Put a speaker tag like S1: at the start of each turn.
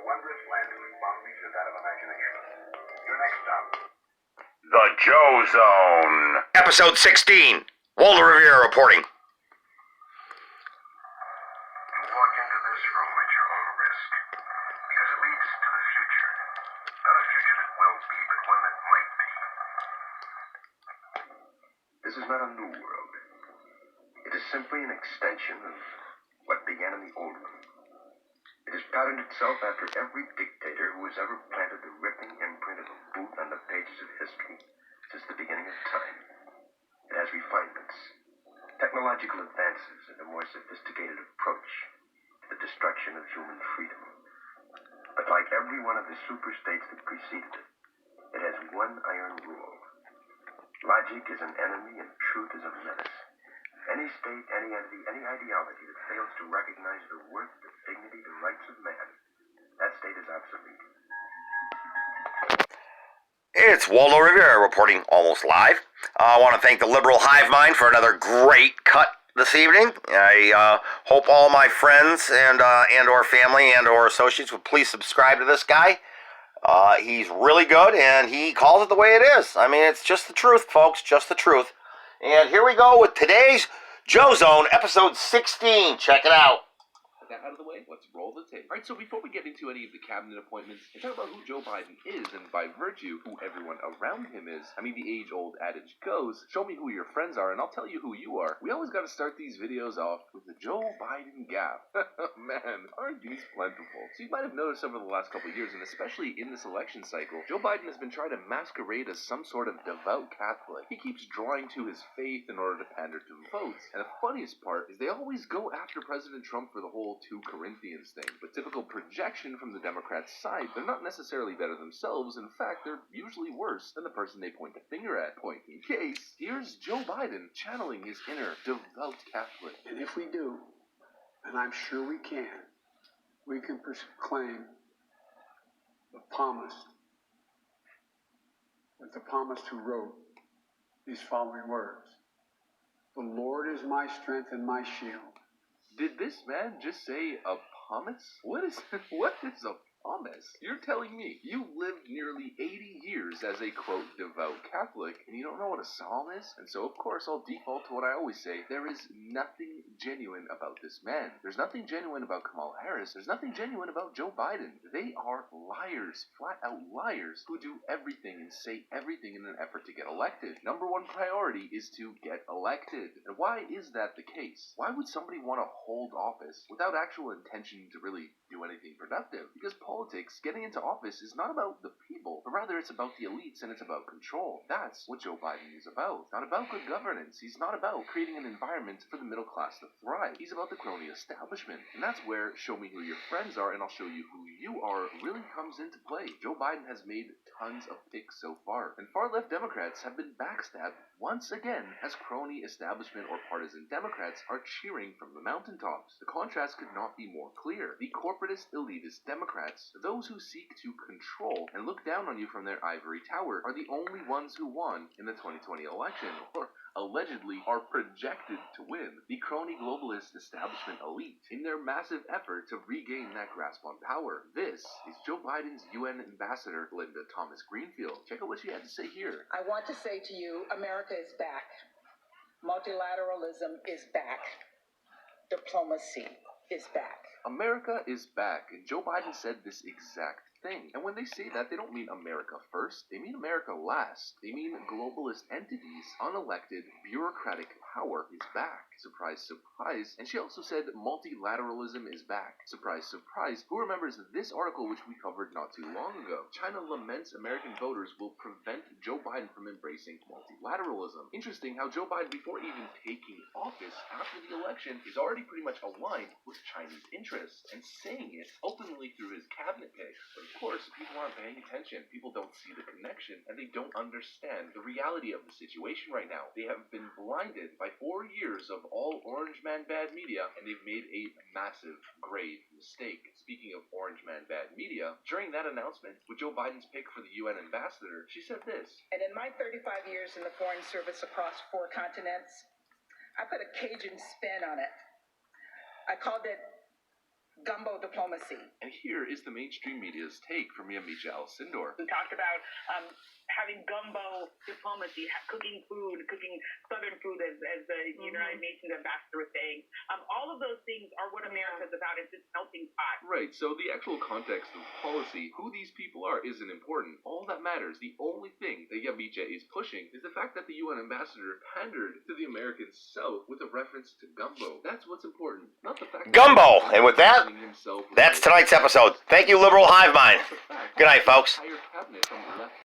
S1: wondrous land whose boundaries are that of imagination. Your next stop.
S2: The Joe Zone.
S3: Episode 16. Walter Rivera reporting.
S1: You walk into this room at your own risk, because it leads to the future. Not a future that will be, but one that might be. This is not a new world. It is simply an extension of what began in the old one. It has patterned itself after every dictator who has ever planted the ripping imprint of a boot on the pages of history since the beginning of time. It has refinements, technological advances, and a more sophisticated approach to the destruction of human freedom. But like every one of the superstates that preceded it, it has one iron rule. Logic is an enemy and truth is a menace. Any state, any entity, any ideology that fails to recognize the worth, the dignity, the rights of man, that state is obsolete.
S3: It's Waldo Rivera reporting almost live. I want to thank the Liberal Hive Mind for another great cut this evening. I hope all my friends and or family and or associates would please subscribe to this guy. He's really good, and he calls it the way it is. I mean, it's just the truth, folks, just the truth. And here we go with today's Joe Zone, episode 16. Check it out.
S4: That out of the way, let's roll the tape. Alright, so before we get into any of the cabinet appointments and talk about who Joe Biden is, and by virtue, who everyone around him is, I mean, the age-old adage goes, show me who your friends are and I'll tell you who you are. We always gotta start these videos off with the Joe Biden gap. Man, aren't these plentiful? So you might have noticed over the last couple of years, and especially in this election cycle, Joe Biden has been trying to masquerade as some sort of devout Catholic. He keeps drawing to his faith in order to pander to votes. And the funniest part is they always go after President Trump for the whole 2 Corinthians thing, but typical projection from the Democrats' side, they're not necessarily better themselves. In fact, they're usually worse than the person they point the finger at. Point in case, here's Joe Biden channeling his inner devout Catholic.
S5: And if we do, and I'm sure we can proclaim the palmist, with the palmist who wrote these following words: "The Lord is my strength and my shield."
S4: Did this man just say a pumice? What is a pumice? You're telling me you lived nearly 80 years as a, quote, devout Catholic, and you don't know what a psalm is? And so, of course, I'll default to what I always say. There is nothing genuine about this man. There's nothing genuine about Kamala Harris. There's nothing genuine about Joe Biden. They are liars, flat-out liars, who do everything and say everything in an effort to get elected. Number one priority is to get elected. And why is that the case? Why would somebody want to hold office without actual intention to really do anything productive? Because politics, getting into office, is not about the people, but rather it's about the elites and it's about control. That's what Joe Biden is about. Not about good governance. He's not about creating an environment for the middle class to thrive. He's about the crony establishment. And that's where show me who your friends are and I'll show you who you are really comes into play. Joe Biden has made tons of picks so far, and far-left Democrats have been backstabbed once again as crony establishment or partisan Democrats are cheering from the mountaintops. The contrast could not be more clear. The corporatist, elitist Democrats, those who seek to control and look down on you from their ivory tower, are the only ones who won in the 2020 election, or allegedly are projected to win. The crony globalist establishment elite in their massive effort to regain that grasp on power. This is Joe Biden's UN ambassador, Linda Thomas Greenfield. Check out what she had to say here.
S6: I want to say to you, America is back. Multilateralism is back. Diplomacy is back.
S4: America is back, and Joe Biden said this exact thing. And when they say that, they don't mean America first, they mean America last. They mean globalist entities, unelected, bureaucratic power is back. Surprise, surprise. And she also said multilateralism is back. Surprise, surprise. Who remembers this article which we covered not too long ago? China laments American voters will prevent Joe Biden from embracing multilateralism. Interesting how Joe Biden, before even taking office after the election, is already pretty much aligned with Chinese interests and saying it openly through his cabinet picks. But of course, people aren't paying attention. People don't see the connection, and they don't understand the reality of the situation right now. They have been blinded by 4 years of all Orange Man Bad media, and they've made a massive, grave mistake. Speaking of Orange Man Bad media, during that announcement with Joe Biden's pick for the UN ambassador, she said this.
S6: And in my 35 years in the Foreign Service across 4 continents, I put a Cajun spin on it. I called it Gumbo diplomacy.
S4: And here is the mainstream media's take from Yamiche Alcindor.
S7: We talked about having gumbo diplomacy, cooking food, cooking Southern food, as the United Nations ambassador was saying. All of those things are what America's about. It's this melting pot.
S4: Right, so the actual context of policy, who these people are, isn't important. All that matters, the only thing that Yamiche is pushing, is the fact that the UN ambassador pandered to the American South with a reference to gumbo. That's what's important, not the fact
S3: Gumbo!
S4: that
S3: And with that,
S4: himself
S3: that's tonight's episode. Thank you, Liberal Hive Mind. Good night, folks.
S4: Entire cabinet from the left